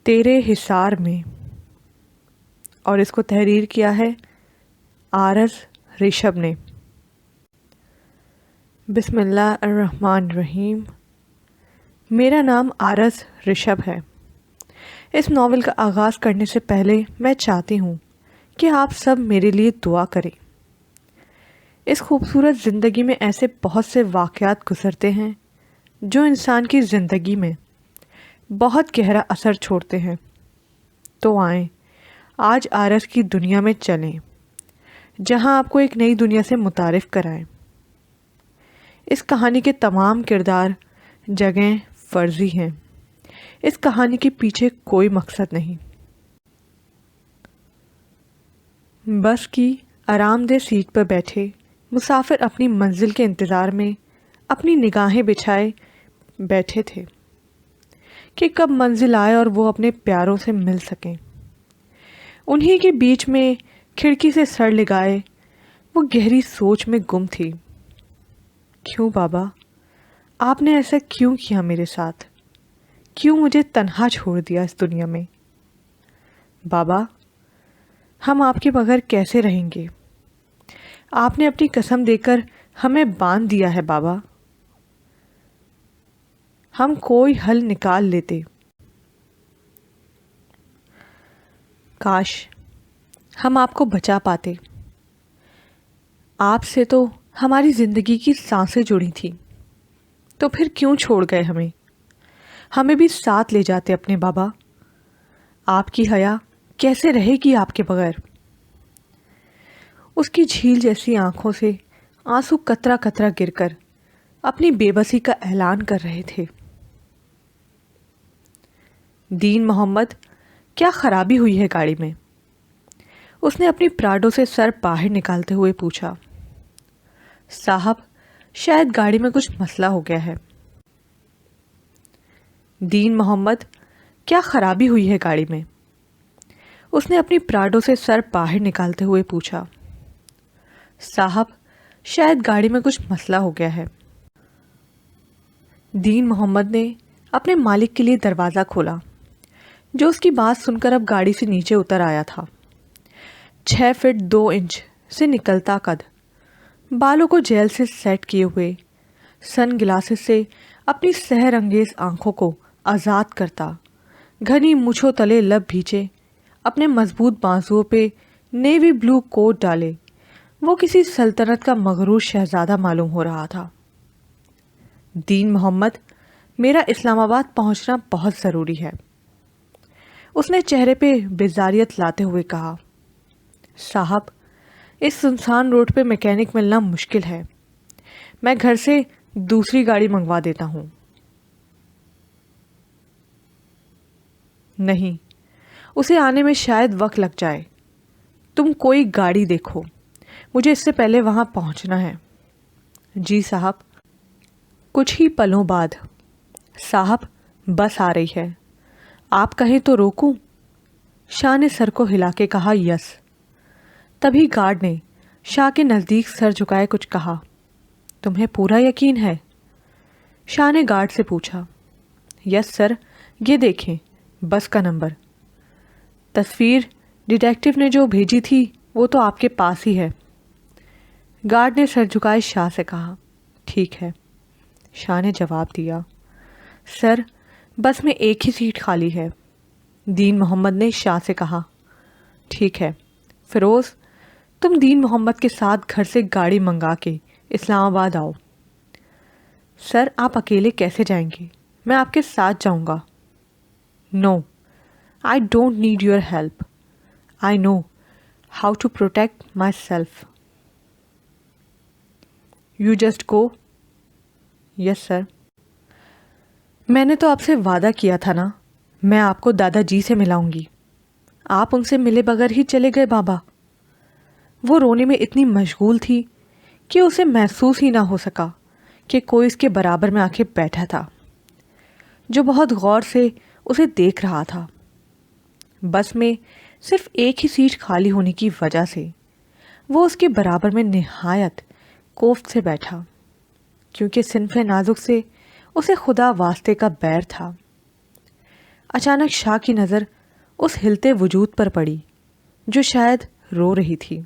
تیرے حصار میں، اور اس کو تحریر کیا ہے آرز رشب نے۔ بسم اللہ الرحمن الرحیم۔ میرا نام آرز رشب ہے۔ اس ناول کا آغاز کرنے سے پہلے میں چاہتی ہوں کہ آپ سب میرے لیے دعا کریں۔ اس خوبصورت زندگی میں ایسے بہت سے واقعات گزرتے ہیں جو انسان کی زندگی میں بہت گہرا اثر چھوڑتے ہیں۔ تو آئیں آج آرز کی دنیا میں چلیں، جہاں آپ کو ایک نئی دنیا سے متعارف کرائیں۔ اس کہانی کے تمام کردار جگہیں فرضی ہیں۔ اس کہانی کے پیچھے کوئی مقصد نہیں۔ بس کی آرام دہ سیٹ پر بیٹھے مسافر اپنی منزل کے انتظار میں اپنی نگاہیں بچھائے بیٹھے تھے کہ کب منزل آئے اور وہ اپنے پیاروں سے مل سکیں۔ انہی کے بیچ میں کھڑکی سے سر لگائے وہ گہری سوچ میں گم تھی۔ کیوں بابا، آپ نے ایسا کیوں کیا میرے ساتھ؟ کیوں مجھے تنہا چھوڑ دیا اس دنیا میں؟ بابا، ہم آپ کے بغیر کیسے رہیں گے؟ آپ نے اپنی قسم دے کر ہمیں باندھ دیا ہے بابا۔ ہم کوئی حل نکال لیتے۔ کاش ہم آپ کو بچا پاتے۔ آپ سے تو ہماری زندگی کی سانسیں جڑی تھیں، تو پھر کیوں چھوڑ گئے ہمیں؟ ہمیں بھی ساتھ لے جاتے اپنے بابا۔ آپ کی حیا کیسے رہے گی آپ کے بغیر؟ اس کی جھیل جیسی آنکھوں سے آنسو قطرہ قطرہ گر کر اپنی بے بسی کا اعلان کر رہے تھے۔ دین محمد، کیا خرابی ہوئی ہے گاڑی میں؟ اس نے اپنی پراڈو سے سر باہر نکالتے ہوئے پوچھا۔ صاحب، شاید گاڑی میں کچھ مسئلہ ہو گیا ہے۔ دین محمد، کیا خرابی ہوئی ہے گاڑی میں؟ اس نے اپنی پراڈو سے سر باہر نکالتے ہوئے پوچھا۔ صاحب، شاید گاڑی میں کچھ مسئلہ ہو گیا ہے۔ دین محمد نے اپنے مالک کے لیے دروازہ کھولا، جو اس کی بات سن کر اب گاڑی سے نیچے اتر آیا تھا۔ 6 فٹ 2 انچ سے نکلتا قد، بالوں کو جیل سے سیٹ کیے ہوئے، سن گلاسز سے اپنی سحر انگیز آنکھوں کو آزاد کرتا، گھنی مونچھوں تلے لب بھیجے، اپنے مضبوط بازوؤں پہ نیوی بلو کوٹ ڈالے، وہ کسی سلطنت کا مغرور شہزادہ معلوم ہو رہا تھا۔ دین محمد، میرا اسلام آباد پہنچنا بہت ضروری ہے، اس نے چہرے پہ بیزاریت لاتے ہوئے کہا۔ صاحب، اس سنسان روڈ پہ میکینک ملنا مشکل ہے، میں گھر سے دوسری گاڑی منگوا دیتا ہوں۔ نہیں، اسے آنے میں شاید وقت لگ جائے، تم کوئی گاڑی دیکھو، مجھے اس سے پہلے وہاں پہنچنا ہے۔ جی صاحب۔ کچھ ہی پلوں بعد، صاحب بس آ رہی ہے، آپ کہیں تو روکوں؟ شاہ نے سر کو ہلا کے کہا یس۔ تبھی گارڈ نے شاہ کے نزدیک سر جھکائے کچھ کہا۔ تمہیں پورا یقین ہے؟ شاہ نے گارڈ سے پوچھا۔ یس سر، یہ دیکھیں بس کا نمبر۔ تصویر ڈیٹیکٹیو نے جو بھیجی تھی وہ تو آپ کے پاس ہی ہے۔ گارڈ نے سر جھکائے شاہ سے کہا۔ ٹھیک ہے، شاہ نے جواب دیا۔ سر، بس میں ایک ہی سیٹ خالی ہے۔ دین محمد نے شاہ سے کہا۔ ٹھیک ہے، فیروز، تم دین محمد کے ساتھ گھر سے گاڑی منگا کے اسلام آباد آؤ۔ سر، آپ اکیلے کیسے جائیں گے؟ میں آپ کے ساتھ جاؤں گا۔ نو، I don't need your help. I know how to protect myself. You just go. Yes, sir. میں نے تو آپ سے وعدہ کیا تھا نا، میں آپ کو دادا جی سے ملاؤں گی۔ آپ ان سے ملے بغیر ہی چلے گئے بابا۔ وہ رونے میں اتنی مشغول تھی کہ اسے محسوس ہی نہ ہو سکا کہ کوئی اس کے برابر میں آ کے بیٹھا تھا، جو بہت غور سے اسے دیکھ رہا تھا۔ بس میں صرف ایک ہی سیٹ خالی ہونے کی وجہ سے وہ اس کے برابر میں نہایت کوفت سے بیٹھا، کیونکہ صنف نازک سے اسے خدا واسطے کا بیر تھا۔ اچانک شاہ کی نظر اس ہلتے وجود پر پڑی جو شاید رو رہی تھی۔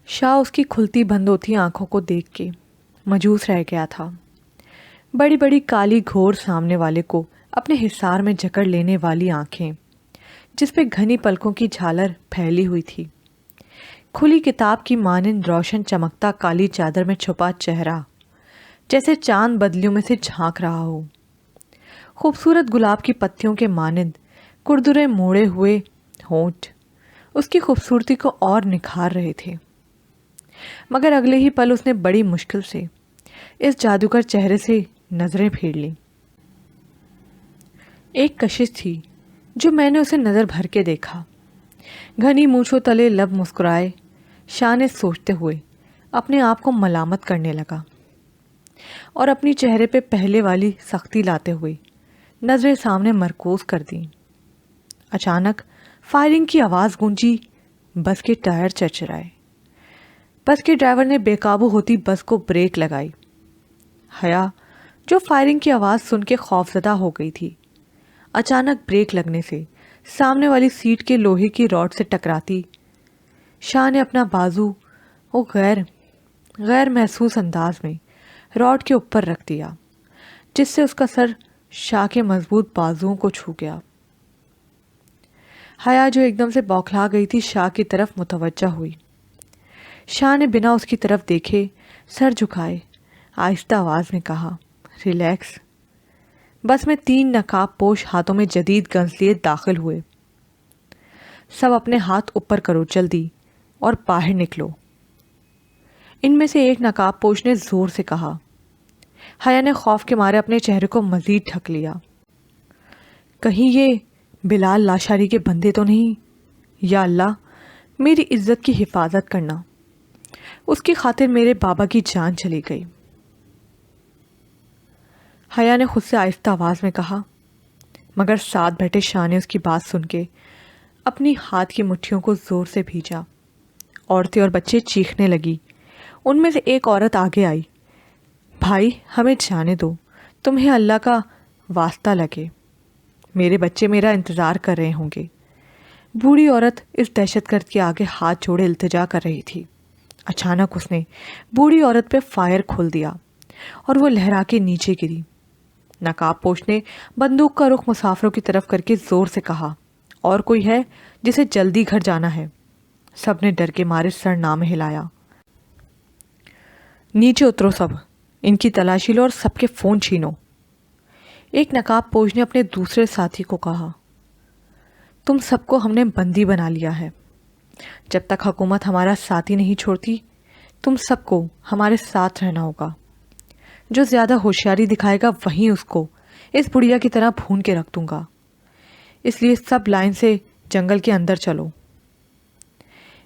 شاہ اس کی کھلتی بند ہوتی آنکھوں کو دیکھ کے مجوس رہ گیا تھا۔ بڑی بڑی کالی گھور سامنے والے کو اپنے حصار میں جکڑ لینے والی آنکھیں جس پہ گھنی پلکوں کی جھالر پھیلی ہوئی تھی، کھلی کتاب کی مانند روشن چمکتا کالی چادر میں چھپا چہرہ جیسے چاند بدلیوں میں سے جھانک رہا ہو، خوبصورت گلاب کی پتیوں کے مانند کردرے موڑے ہوئے ہونٹ اس کی خوبصورتی کو اور نکھار رہے تھے۔ مگر اگلے ہی پل اس نے بڑی مشکل سے اس جادوگر چہرے سے نظریں پھیر لیں۔ ایک کشش تھی جو میں نے اسے نظر بھر کے دیکھا۔ گھنی مونچھوں تلے لب مسکرائے شاہ نے سوچتے ہوئے اپنے آپ کو ملامت کرنے لگا اور اپنی چہرے پہ پہلے والی سختی لاتے ہوئے نظریں سامنے مرکوز کر دیں۔ اچانک فائرنگ کی آواز گونجی، بس کے ٹائر چرچرائے۔ بس کے ڈرائیور نے بے قابو ہوتی بس کو بریک لگائی۔ حیا جو فائرنگ کی آواز سن کے خوفزدہ ہو گئی تھی، اچانک بریک لگنے سے سامنے والی سیٹ کے لوہے کی راڈ سے ٹکراتی شاہ نے اپنا بازو وہ غیر محسوس انداز میں راڈ کے اوپر رکھ دیا، جس سے اس کا سر شاہ کے مضبوط بازوؤں کو چھو گیا۔ حیا جو ایک دم سے بوکھلا گئی تھی شاہ کی طرف متوجہ ہوئی۔ شاہ نے بنا اس کی طرف دیکھے سر جھکائے آہستہ آواز میں کہا، ریلیکس۔ بس میں 3 نقاب پوش ہاتھوں میں جدید گنز لیے داخل ہوئے۔ سب اپنے ہاتھ اوپر کرو جلدی اور باہر نکلو، ان میں سے ایک نقاب پوش نے زور سے کہا۔ حیا نے خوف کے مارے اپنے چہرے کو مزید ڈھک لیا۔ کہیں یہ بلال لاشاری کے بندے تو نہیں؟ یا اللہ میری عزت کی حفاظت کرنا، اس کی خاطر میرے بابا کی جان چلی گئی۔ حیا نے خود سے آہستہ آواز میں کہا، مگر ساتھ بیٹھے شاہ نے اس کی بات سن کے اپنی ہاتھ کی مٹھیوں کو زور سے بھیجا۔ عورتیں اور بچے چیخنے لگی۔ ان میں سے ایک عورت آگے آئی، بھائی ہمیں جانے دو، تمہیں اللہ کا واسطہ لگے، میرے بچے میرا انتظار کر رہے ہوں گے۔ بوڑھی عورت اس دہشت گرد کے آگے ہاتھ جوڑے التجا کر رہی تھی۔ اچانک اس نے بوڑھی عورت پہ فائر کھول دیا اور وہ لہرا کے نیچے گری۔ نقاب پوش نے بندوق کا رخ مسافروں کی طرف کر کے زور سے کہا، اور کوئی ہے جسے جلدی گھر جانا ہے؟ سب نے ڈر کے مارے سر نام ہلایا۔ نیچے اترو سب، ان کی تلاشی لو اور سب کے فون چھینو۔ ایک نقاب پوش نے اپنے دوسرے ساتھی کو کہا، تم سب کو ہم نے بندی بنا لیا ہے، جب تک حکومت ہمارا ساتھی نہیں چھوڑتی تم سب کو ہمارے ساتھ رہنا ہوگا۔ جو زیادہ ہوشیاری دکھائے گا وہیں اس کو اس بڑھیا کی طرح بھون کے رکھ دوں گا، اس لیے سب لائن سے جنگل کے اندر چلو۔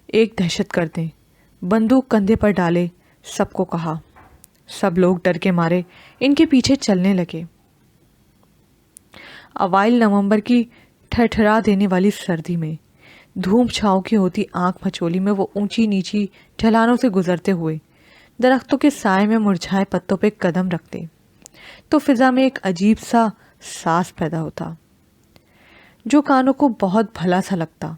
ایک دہشت گرد نے بندوق کندھے پر ڈالے سب کو کہا۔ سب لوگ ڈر کے مارے ان کے پیچھے چلنے لگے۔ اوائل نومبر کی ٹھٹھرا دینے والی سردی میں دھوپ چھاؤں کی ہوتی آنکھ مچولی میں وہ اونچی نیچی ڈھلانوں سے گزرتے ہوئے درختوں کے سائے میں مرجھائے پتوں پہ قدم رکھتے تو فضا میں ایک عجیب سا ساز پیدا ہوتا جو کانوں کو بہت بھلا سا لگتا۔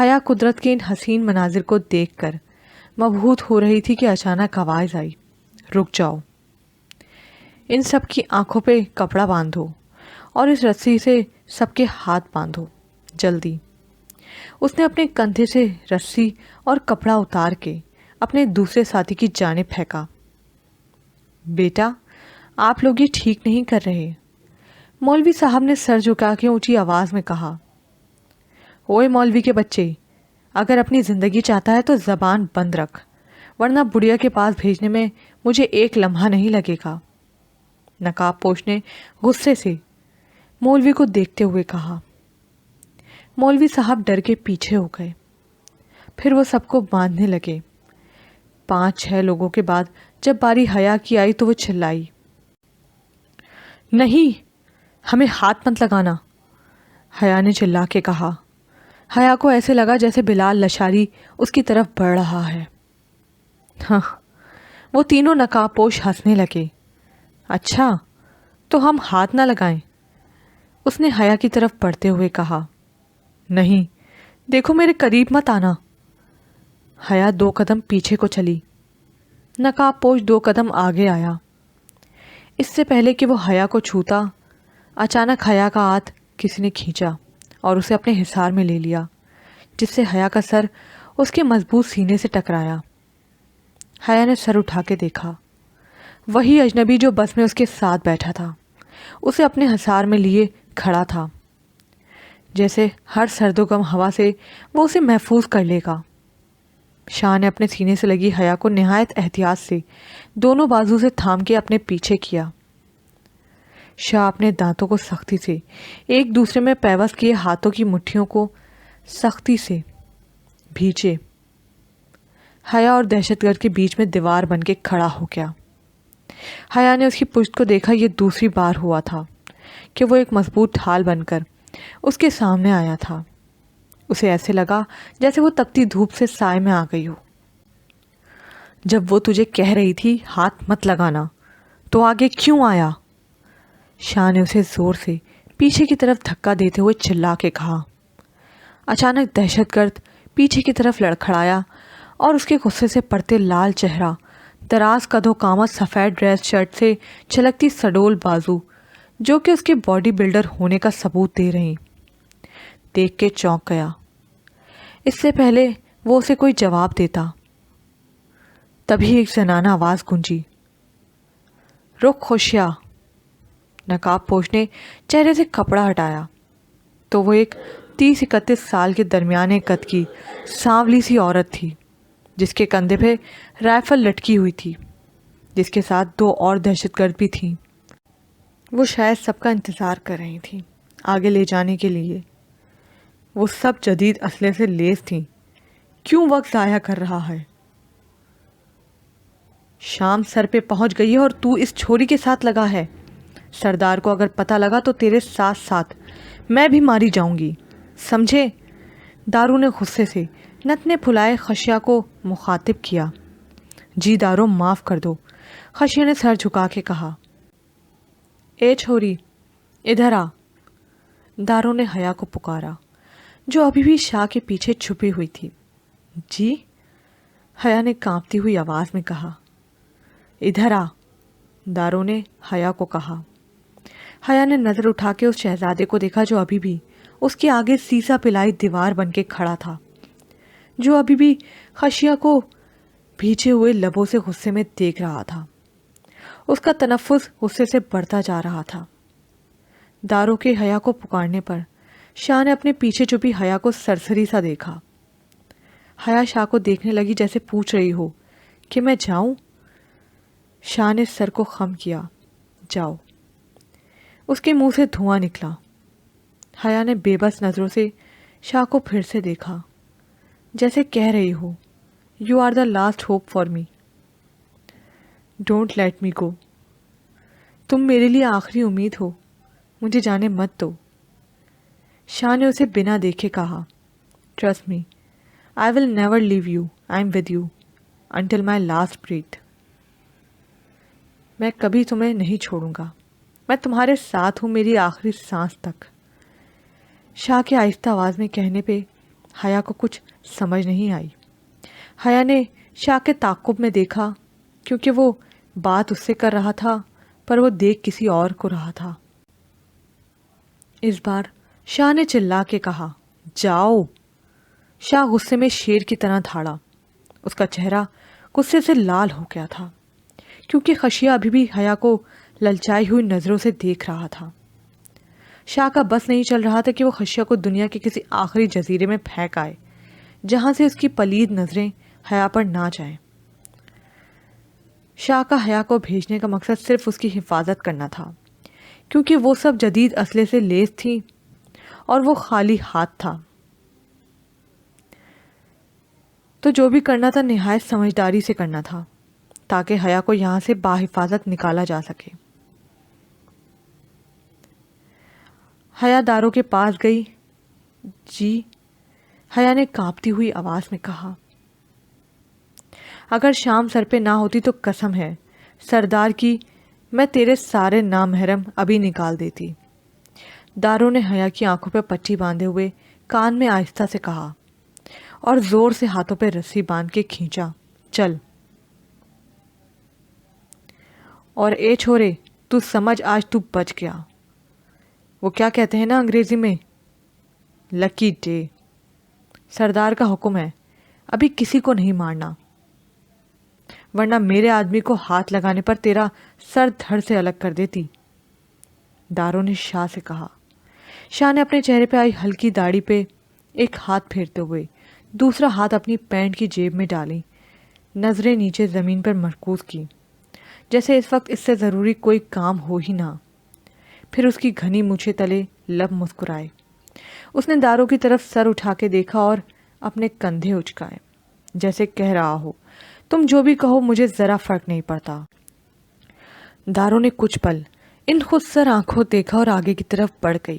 حیا قدرت کے ان حسین مناظر کو دیکھ کر مبہوت ہو رہی تھی کہ اچانک آواز آئی، رک جاؤ، ان سب کی آنکھوں پہ کپڑا باندھو اور اس رسی سے سب کے ہاتھ باندھو جلدی۔ اس نے اپنے کندھے سے رسی اور کپڑا اتار کے اپنے دوسرے ساتھی کی جانب پھینکا۔ بیٹا آپ لوگ یہ ٹھیک نہیں کر رہے، مولوی صاحب نے سر جھکا کے اونچی آواز میں کہا۔ اوئے مولوی کے بچے، اگر اپنی زندگی چاہتا ہے تو زبان بند رکھ، ورنہ بڑھیا کے پاس بھیجنے میں مجھے ایک لمحہ نہیں لگے گا۔ نقاب پوش نے غصے سے مولوی کو دیکھتے ہوئے کہا۔ مولوی صاحب ڈر کے پیچھے ہو گئے، پھر وہ سب کو باندھنے لگے۔ 5-6 لوگوں کے بعد جب باری حیا کی آئی تو وہ چلائی، نہیں ہمیں ہاتھ مت لگانا۔ حیا نے چلا کے کہا۔ حیا کو ایسے لگا جیسے بلال لاشاری اس کی طرف بڑھ رہا ہے۔ ہاں، وہ تینوں نقاب پوش ہنسنے لگے۔ اچھا تو ہم ہاتھ نہ لگائیں، اس نے حیا کی طرف بڑھتے ہوئے کہا۔ نہیں، دیکھو میرے قریب مت آنا۔ حیا 2 قدم پیچھے کو چلی، نقاب پوش 2 قدم آگے آیا۔ اس سے پہلے کہ وہ حیا کو چھوتا، اچانک حیا کا ہاتھ کسی نے کھینچا اور اسے اپنے حصار میں لے لیا، جس سے حیا کا سر اس کے مضبوط سینے سے ٹکرایا۔ حیا نے سر اٹھا کے دیکھا، وہی اجنبی جو بس میں اس کے ساتھ بیٹھا تھا اسے اپنے حصار میں لیے کھڑا تھا، جیسے ہر سرد و گرم ہوا سے وہ اسے محفوظ کر لے گا۔ شاہ نے اپنے سینے سے لگی حیا کو نہایت احتیاط سے دونوں بازو سے تھام کے اپنے پیچھے کیا۔ شاہ اپنے دانتوں کو سختی سے ایک دوسرے میں پیوست کیے ہاتھوں کی مٹھیوں کو سختی سے بھینچے۔ حیا اور دہشت گرد کے بیچ میں دیوار بن کے کھڑا ہو گیا۔ حیا نے اس کی پشت کو دیکھا، یہ دوسری بار ہوا تھا کہ وہ ایک مضبوط ڈھال بن کر اس کے سامنے آیا تھا۔ اسے ایسے لگا جیسے وہ تپتی دھوپ سے سائے میں آ گئی ہو۔ جب وہ تجھے کہہ رہی تھی ہاتھ مت لگانا تو آگے کیوں آیا؟ شاہ نے اسے زور سے پیچھے کی طرف دھکا دیتے ہوئے چلا کے کہا۔ اچانک دہشت گرد پیچھے کی طرف لڑکھڑایا اور اس کے غصے سے پڑتے لال چہرہ، دراز قد و قامت، سفید ڈریس شرٹ سے چھلکتی سڈول بازو جو کہ اس کے باڈی بلڈر ہونے کا ثبوت دے رہی، دیکھ کے چونک گیا۔ اس سے پہلے وہ اسے کوئی جواب دیتا، تبھی ایک زنانہ آواز گونجی، رخ خوشیا۔ نقاب پوش نے چہرے سے کپڑا ہٹایا تو وہ ایک 30-31 سال کے درمیانے قد کی سانولی سی عورت تھی، جس کے کندھے پہ رائفل لٹکی ہوئی تھی، جس کے ساتھ 2 اور دہشت گرد بھی تھیں۔ وہ شاید سب کا انتظار کر رہی تھیں آگے لے جانے کے لیے۔ وہ سب جدید اسلحے سے لیس تھیں۔ کیوں وقت ضائع کر رہا ہے؟ شام سر پہ پہنچ گئی ہے اور تو اس چھوری کے ساتھ لگا ہے۔ سردار کو اگر پتہ لگا تو تیرے ساتھ ساتھ میں بھی ماری جاؤں گی، سمجھے؟ دارو نے غصے سے نتنے پھلائے خشیا کو مخاطب کیا۔ جی دارو، معاف کر دو، خشیا نے سر جھکا کے کہا۔ اے چھوری، ادھر آ، دارو نے حیا کو پکارا، جو ابھی بھی شاہ کے پیچھے چھپی ہوئی تھی۔ جی؟ حیا نے کانپتی ہوئی آواز میں کہا۔ ادھر آ، دارو نے حیا کو کہا۔ حیا نے نظر اٹھا کے اس شہزادے کو دیکھا جو ابھی بھی اس کے آگے سیسا پلائی دیوار بن کے کھڑا تھا، جو ابھی بھی خشیا کو بھیجے ہوئے لبوں سے غصے میں دیکھ رہا تھا۔ اس کا تنفس غصے سے بڑھتا جا رہا تھا۔ دارو کے حیا کو پکارنے پر شاہ نے اپنے پیچھے چھپی حیا کو سرسری سا دیکھا۔ حیا شاہ کو دیکھنے لگی جیسے پوچھ رہی ہو کہ میں جاؤں؟ شاہ نے سر کو خم کیا۔ جاؤ۔ اس کے منہ سے دھواں نکلا۔ حیا نے بے بس نظروں سے شاہ کو پھر سے دیکھا، جیسے کہہ رہی ہو، you are the last hope for me, don't let me go. تم میرے لیے آخری امید ہو، مجھے جانے مت دو۔ شاہ نے اسے بنا دیکھے کہا، trust me, I will never leave you, I am with you until my last breath. میں کبھی تمہیں نہیں چھوڑوں گا، میں تمہارے ساتھ ہوں میری آخری سانس تک۔ شاہ کے آہستہ آواز میں کہنے پہ حیا کو کچھ سمجھ نہیں آئی۔ حیا نے شاہ کے تعاقب میں دیکھا، کیونکہ وہ بات اس سے کر رہا تھا پر وہ دیکھ کسی اور کو رہا تھا۔ اس بار شاہ نے چلا کے کہا، جاؤ۔ شاہ غصے میں شیر کی طرح دھاڑا۔ اس کا چہرہ غصے سے لال ہو گیا تھا، کیونکہ خشیا ابھی بھی حیا کو للچائی ہوئی نظروں سے دیکھ رہا تھا۔ شاہ کا بس نہیں چل رہا تھا کہ وہ خشیا کو دنیا کے کسی آخری جزیرے میں پھینک آئے، جہاں سے اس کی پلید نظریں حیا پر نہ جائیں۔ شاہ کا حیا کو بھیجنے کا مقصد صرف اس کی حفاظت کرنا تھا، کیونکہ وہ سب جدید اسلحے سے لیس تھی اور وہ خالی ہاتھ تھا۔ تو جو بھی کرنا تھا نہایت سمجھداری سے کرنا تھا، تاکہ حیا کو یہاں سے باحفاظت نکالا جا سکے۔ حیا دارو کے پاس گئی۔ جی؟ حیا نے کانپتی ہوئی آواز میں کہا۔ اگر شام سر پہ نہ ہوتی تو قسم ہے سردار کی میں تیرے سارے نامحرم ابھی نکال دیتی۔ دارو نے حیا کی آنکھوں پہ پٹی باندھے ہوئے کان میں آہستہ سے کہا اور زور سے ہاتھوں پہ رسی باندھ کے کھینچا، چل۔ اور اے چھورے، تو سمجھ آج تو بچ گیا۔ وہ کیا کہتے ہیں نا انگریزی میں، لکی ڈے۔ سردار کا حکم ہے، ابھی کسی کو نہیں مارنا، ورنہ میرے آدمی کو ہاتھ لگانے پر تیرا سر دھڑ سے الگ کر دیتی، دارو نے شاہ سے کہا۔ شاہ نے اپنے چہرے پہ آئی ہلکی داڑھی پہ ایک ہاتھ پھیرتے ہوئے دوسرا ہاتھ اپنی پینٹ کی جیب میں ڈالی، نظریں نیچے زمین پر مرکوز کی، جیسے اس وقت اس سے ضروری کوئی کام ہو ہی نہ۔ پھر اس کی گھنی مونچھیں تلے لب مسکرائے۔ اس نے دارو کی طرف سر اٹھا کے دیکھا اور اپنے کندھے اچکائے، جیسے کہہ رہا ہو، تم جو بھی کہو مجھے ذرا فرق نہیں پڑتا۔ دارو نے کچھ پل ان خود سر آنکھوں دیکھا اور آگے کی طرف بڑھ گئی۔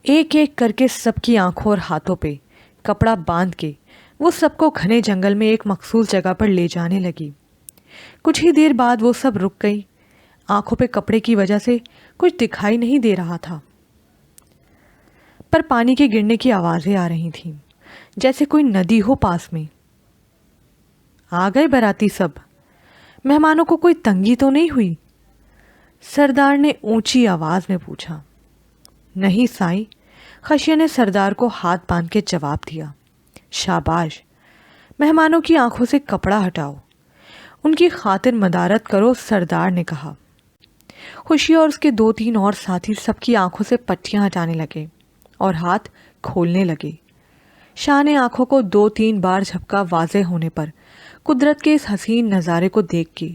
ایک ایک کر کے سب کی آنکھوں اور ہاتھوں پہ کپڑا باندھ کے وہ سب کو گھنے جنگل میں ایک مخصوص جگہ پر لے جانے لگی۔ کچھ ہی دیر بعد وہ سب رک گئی۔ آنکھوں پہ کپڑے کی وجہ سے کچھ دکھائی نہیں دے رہا تھا، پر پانی کے گرنے کی آوازیں آ رہی تھیں، جیسے کوئی ندی ہو پاس میں۔ آ گئے باراتی سب؟ مہمانوں کو کوئی تنگی تو نہیں ہوئی؟ سردار نے اونچی آواز میں پوچھا۔ نہیں سائیں، خشیہ نے سردار کو ہاتھ باندھ کے جواب دیا۔ شاباش، مہمانوں کی آنکھوں سے کپڑا ہٹاؤ، ان کی خاطر مدارت کرو، سردار نے کہا۔ خوشی اور اس کے دو تین اور ساتھی سب کی آنکھوں سے پٹیاں ہٹانے لگے اور ہاتھ کھولنے لگے۔ شاہ نے آنکھوں کو دو تین بار جھپکا۔ واضح ہونے پر قدرت کے اس حسین نظارے کو دیکھ کے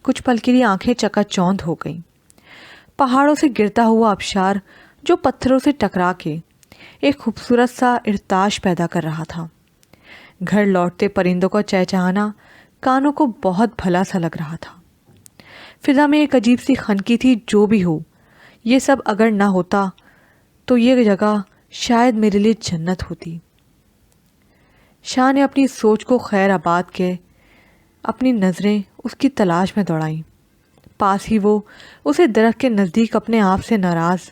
کچھ پل کے لیے آنکھیں چکا چوندھ ہو گئیں۔ پہاڑوں سے گرتا ہوا آبشار جو پتھروں سے ٹکرا کے ایک خوبصورت سا ارتاش پیدا کر رہا تھا۔ گھر لوٹتے پرندوں کا چہچہانا کانوں کو بہت بھلا سا لگ رہا تھا۔ فضا میں ایک عجیب سی خنکی تھی۔ جو بھی ہو، یہ سب اگر نہ ہوتا تو یہ جگہ شاید میرے لیے جنت ہوتی۔ شاہ نے اپنی سوچ کو خیر آباد کے اپنی نظریں اس کی تلاش میں دوڑائیں۔ پاس ہی وہ اسے درخت کے نزدیک اپنے آپ سے ناراض،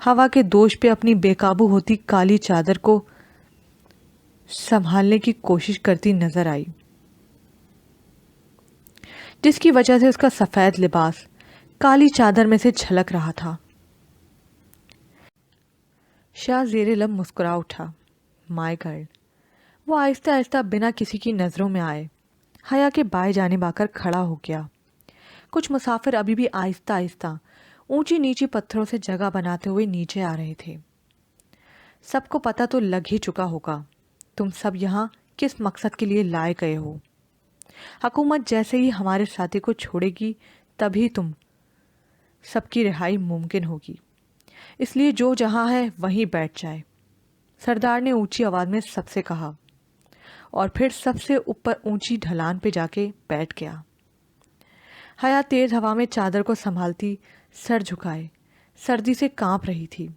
ہوا کے دوش پہ اپنی بے قابو ہوتی کالی چادر کو سنبھالنے کی کوشش کرتی نظر آئی، جس کی وجہ سے اس کا سفید لباس کالی چادر میں سے جھلک رہا تھا۔ شاہ زیر لب مسکرا اٹھا۔ مائی گرل۔ وہ آہستہ آہستہ بنا کسی کی نظروں میں آئے حیا کے بائیں جانب آ کر کھڑا ہو گیا۔ کچھ مسافر ابھی بھی آہستہ آہستہ اونچی نیچی پتھروں سے جگہ بناتے ہوئے نیچے آ رہے تھے۔ سب کو پتہ تو لگ ہی چکا ہوگا تم سب یہاں کس مقصد کے لیے لائے گئے ہو۔ حکومت جیسے ہی ہمارے ساتھی کو چھوڑے گی تبھی تم سب کی رہائی ممکن ہوگی، اس لیے جو جہاں ہے وہیں بیٹھ جائے، سردار نے اونچی آواز میں سب سے کہا، اور پھر سب سے اوپر اونچی ڈھلان پہ جا کے بیٹھ گیا۔ حیا تیز ہوا میں چادر کو سنبھالتی سر جھکائے سردی سے کانپ رہی تھی۔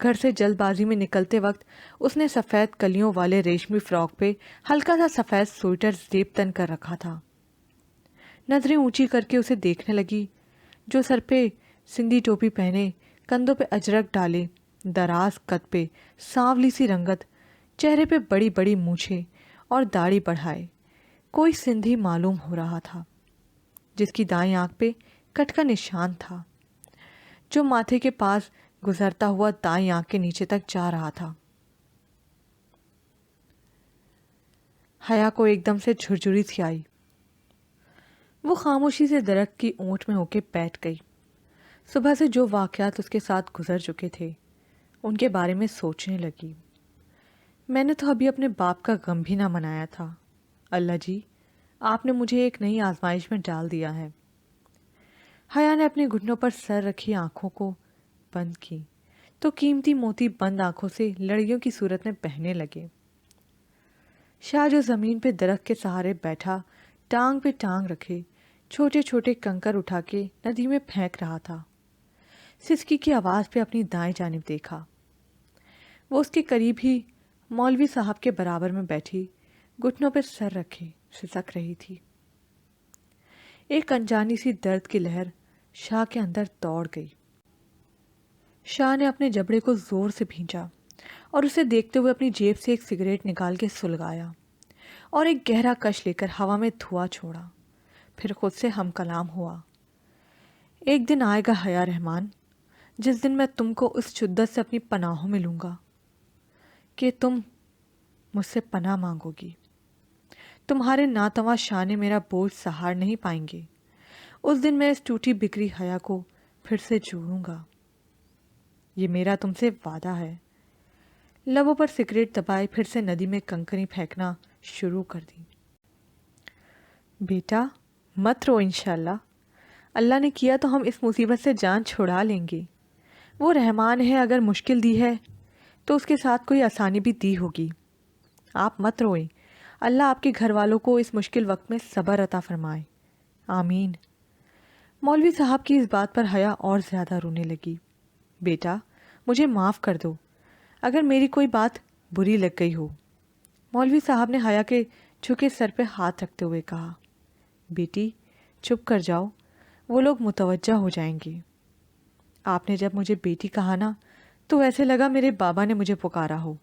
گھر سے جلد بازی میں نکلتے وقت اس نے سفید کلیوں والے ریشمی فراک پہ ہلکا سا سفید سویٹر زیب تن کر رکھا تھا۔ نظریں اونچی کر کے اسے دیکھنے لگی، جو سر پہ سندھی ٹوپی پہنے، کندھوں پہ اجرک ڈالے، دراز قد پہ سانولی سی رنگت، چہرے پہ بڑی بڑی مونچھیں اور داڑھی بڑھائے کوئی سندھی معلوم ہو رہا تھا، جس کی دائیں آنکھ پہ کٹ کا نشان تھا جو ماتھے کے پاس گزرتا ہوا دائیں آنکھ کے نیچے تک جا رہا تھا۔ حیا کو ایک دم سے جھرجھری سی آئی۔ وہ خاموشی سے درخت کی اونٹ میں ہو کے بیٹھ گئی۔ صبح سے جو واقعات اس کے ساتھ گزر چکے تھے ان کے بارے میں سوچنے لگی۔ میں نے تو ابھی اپنے باپ کا غم بھی نہ منایا تھا۔ اللہ جی، آپ نے مجھے ایک نئی آزمائش میں ڈال دیا ہے۔ حیا نے اپنے گھٹنوں پر سر رکھی آنکھوں کو بند کی تو قیمتی موتی بند آنکھوں سے لڑیوں کی صورت میں بہنے لگے۔ شاہ جو زمین پہ درخت کے سہارے بیٹھا ٹانگ پہ ٹانگ رکھے چھوٹے چھوٹے کنکر اٹھا کے ندی میں پھینک رہا تھا، سسکی کی آواز پہ اپنی دائیں جانب دیکھا۔ وہ اس کے قریب ہی مولوی صاحب کے برابر میں بیٹھی گھٹنوں پہ سر رکھے سسک رہی تھی۔ ایک انجانی سی درد کی لہر شاہ کے اندر دوڑ گئی۔ شاہ نے اپنے جبڑے کو زور سے بھینچا اور اسے دیکھتے ہوئے اپنی جیب سے ایک سگریٹ نکال کے سلگایا اور ایک گہرا کش لے کر ہوا میں دھواں چھوڑا۔ پھر خود سے ہم کلام ہوا، ایک دن آئے گا حیا رحمان جس دن میں تم کو اس شدت سے اپنی پناہوں میں لوں گا کہ تم مجھ سے پناہ مانگو گی۔ تمہارے ناتواں شانے میرا بوجھ سہار نہیں پائیں گے۔ اس دن میں اس ٹوٹی بکھری حیا کو پھر سے جوڑوں گا، یہ میرا تم سے وعدہ ہے۔ لبوں پر سگریٹ دبائے پھر سے ندی میں کنکری پھینکنا شروع کر دی۔ بیٹا مت رو، انشاءاللہ اللہ نے کیا تو ہم اس مصیبت سے جان چھڑا لیں گے۔ وہ رحمان ہے، اگر مشکل دی ہے تو اس کے ساتھ کوئی آسانی بھی دی ہوگی۔ آپ مت روئیں، اللہ آپ کے گھر والوں کو اس مشکل وقت میں صبر عطا فرمائے، آمین۔ مولوی صاحب کی اس بات پر حیا اور زیادہ رونے لگی۔ بیٹا مجھے معاف کر دو اگر میری کوئی بات بری لگ گئی ہو۔ مولوی صاحب نے حیا کے جھکے سر پہ ہاتھ رکھتے ہوئے کہا، بیٹی چپ کر جاؤ، وہ لوگ متوجہ ہو جائیں گے۔ آپ نے جب مجھے بیٹی کہا نا تو ایسے لگا میرے بابا نے مجھے پکارا ہو۔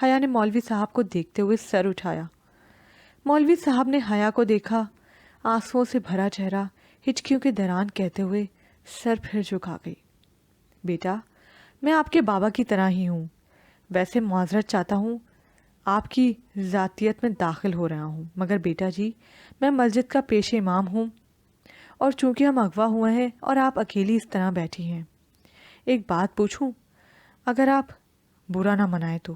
حیا نے مولوی صاحب کو دیکھتے ہوئے سر اٹھایا۔ مولوی صاحب نے حیا کو دیکھا، آنسوؤں سے بھرا چہرہ ہچکیوں کے دوران کہتے ہوئے سر پھر جھکا گئی، بیٹا میں آپ کے بابا کی طرح ہی ہوں، ویسے معذرت چاہتا ہوں آپ کی ذاتیت میں داخل ہو رہا ہوں، مگر بیٹا جی میں مسجد کا پیش امام ہوں اور چونکہ ہم اغوا ہوئے ہیں اور آپ اکیلی اس طرح بیٹھی ہیں، ایک بات پوچھوں اگر آپ برا نہ منائے تو؟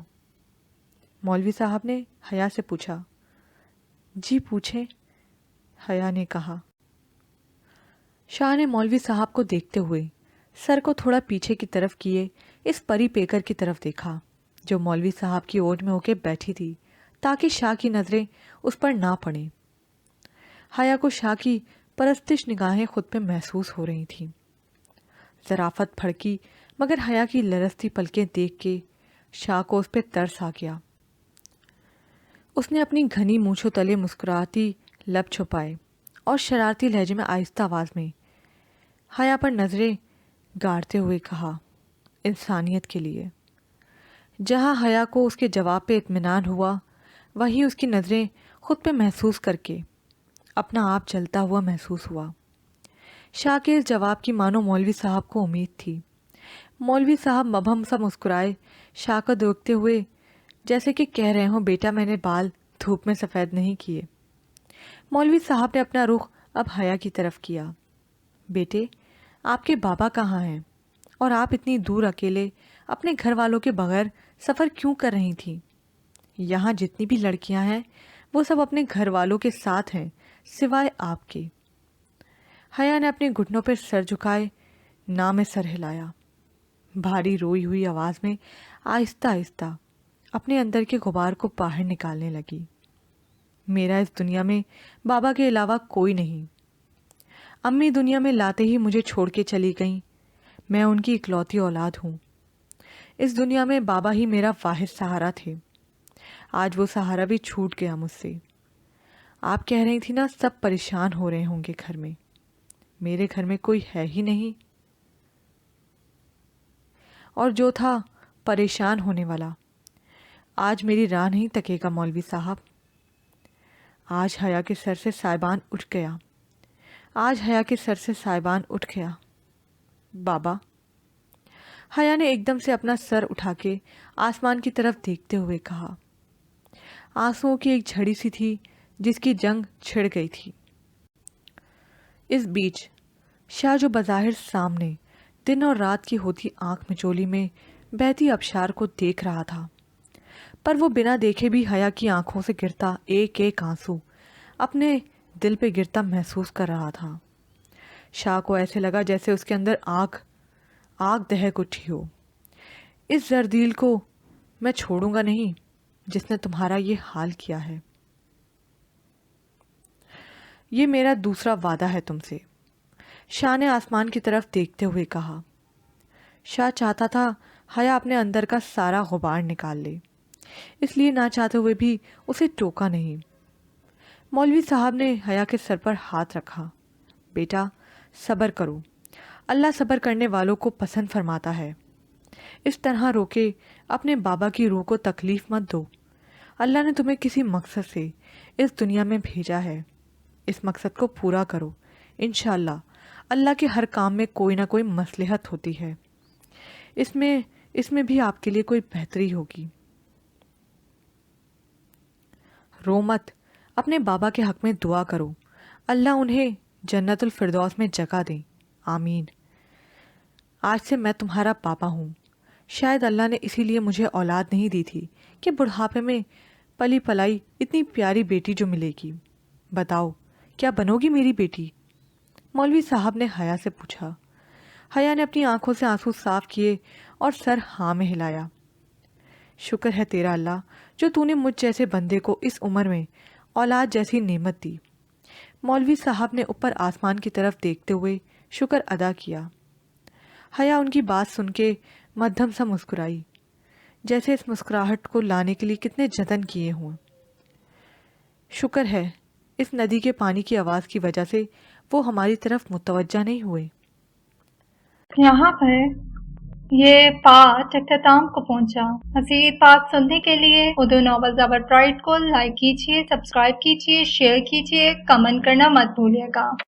مولوی صاحب نے حیا سے پوچھا۔ جی پوچھیں، حیا نے کہا۔ شاہ نے مولوی صاحب کو دیکھتے ہوئے سر کو تھوڑا پیچھے کی طرف کیے اس پری پیکر کی طرف دیکھا جو مولوی صاحب کی اوٹ میں ہو کے بیٹھی تھی تاکہ شاہ کی نظریں اس پر نہ پڑیں۔ حیا کو شاہ کی پرستش نگاہیں خود پہ محسوس ہو رہی تھیں۔ ظرافت پھڑکی مگر حیا کی لرزتی پلکیں دیکھ کے شاہ کو اس پہ ترس آ گیا۔ اس نے اپنی گھنی مونچھوں تلے مسکراتی لب چھپائے اور شرارتی لہجے میں آہستہ آواز میں حیا پر نظریں گاڑتے ہوئے کہا، انسانیت کے لیے۔ جہاں حیا کو اس کے جواب پہ اطمینان ہوا وہیں اس کی نظریں خود پہ محسوس کر کے اپنا آپ جلتا ہوا محسوس ہوا۔ شاہ کے اس جواب کی مانو مولوی صاحب کو امید تھی۔ مولوی صاحب مبہم سا مسکرائے شاہ کو دیکھتے ہوئے جیسے کہ کہہ رہے ہوں، بیٹا میں نے بال دھوپ میں سفید نہیں کیے۔ مولوی صاحب نے اپنا رخ اب حیا کی طرف کیا۔ بیٹے آپ کے بابا کہاں ہیں اور آپ اتنی دور اکیلے اپنے گھر والوں کے بغیر سفر کیوں کر رہی تھیں؟ یہاں جتنی بھی لڑکیاں ہیں وہ سب اپنے گھر والوں کے ساتھ ہیں سوائے آپ کے۔ حیا نے اپنے گھٹنوں پر سر جھکائے نہ میں سر ہلایا، بھاری روئی ہوئی آواز میں آہستہ آہستہ اپنے اندر کے غبار کو باہر نکالنے لگی۔ میرا اس دنیا میں بابا کے علاوہ کوئی نہیں۔ امی دنیا میں لاتے ہی مجھے چھوڑ کے چلی گئیں، میں ان کی اکلوتی اولاد ہوں۔ اس دنیا میں بابا ہی میرا واحد سہارا تھے، آج وہ سہارا بھی چھوٹ گیا مجھ سے۔ آپ کہہ رہی تھی نا سب پریشان ہو رہے ہوں گے گھر میں، میرے گھر میں کوئی ہے ہی نہیں، اور جو تھا پریشان ہونے والا آج میری راہ نہیں تکے گا مولوی صاحب۔ آج حیا کے سر سے سائبان اٹھ گیا، آج حیا کے سر سے سائبان اٹھ گیا۔ بابا، حیا نے ایک دم سے اپنا سر اٹھا کے آسمان کی طرف دیکھتے ہوئے کہا۔ آنسوؤں کی ایک جھڑی سی تھی جس کی جنگ چھڑ گئی تھی۔ اس بیچ شاہ جو بظاہر سامنے دن اور رات کی ہوتی آنکھ مچولی میں بہتی آبشار کو دیکھ رہا تھا، پر وہ بنا دیکھے بھی حیا کی آنکھوں سے گرتا ایک ایک آنسو اپنے دل پہ گرتا محسوس کر رہا تھا۔ شاہ کو ایسے لگا جیسے اس کے اندر آگ دہک اٹھی ہو۔ اس زردیل کو میں چھوڑوں گا نہیں جس نے تمہارا یہ حال کیا ہے، یہ میرا دوسرا وعدہ ہے تم سے، شاہ نے آسمان کی طرف دیکھتے ہوئے کہا۔ شاہ چاہتا تھا حیا اپنے اندر کا سارا غبار نکال لے، اس لیے نہ چاہتے ہوئے بھی اسے ٹوکا نہیں۔ مولوی صاحب نے حیا کے سر پر ہاتھ رکھا بیٹا صبر کرو، اللہ صبر کرنے والوں کو پسند فرماتا ہے۔ اس طرح رو کے اپنے بابا کی روح کو تکلیف مت دو۔ اللہ نے تمہیں کسی مقصد سے اس دنیا میں بھیجا ہے، اس مقصد کو پورا کرو۔ انشاءاللہ اللہ کے ہر کام میں کوئی نہ کوئی مصلحت ہوتی ہے، اس میں بھی آپ کے لیے کوئی بہتری ہوگی۔ رو مت، اپنے بابا کے حق میں دعا کرو، اللہ انہیں جنت الفردوس میں جگہ دیں، آمین۔ آج سے میں تمہارا پاپا ہوں۔ شاید اللہ نے اسی لیے مجھے اولاد نہیں دی تھی کہ بڑھاپے میں پلی پلائی اتنی پیاری بیٹی جو ملے گی۔ بتاؤ کیا بنو گی میری بیٹی؟ مولوی صاحب نے حیا سے پوچھا۔ حیا نے اپنی آنکھوں سے آنسو صاف کیے اور سر ہاں میں ہلایا۔ شکر ہے تیرا اللہ جو تو نے مجھ جیسے بندے کو اس عمر میں اولاد جیسی نعمت دی۔ مولوی صاحب نے اوپر آسمان کی طرف دیکھتے ہوئے شکر ادا کیا۔ حیا ان کی بات سن کے مدھم سا مسکرائی، جیسے اس مسکراہٹ کو لانے کے لیے کتنے جتن کیے ہوں۔ شکر ہے اس ندی کے پانی کی آواز کی وجہ سے وہ ہماری طرف متوجہ نہیں ہوئے۔ یہاں پر یہ پارٹ اختتام کو پہنچا۔ مزید پارٹ سننے کے لیے اردو ناول زبر پرائڈ کو لائک کیجیے، سبسکرائب کیجیے، شیئر کیجیے، کمنٹ کرنا مت بھولیے گا۔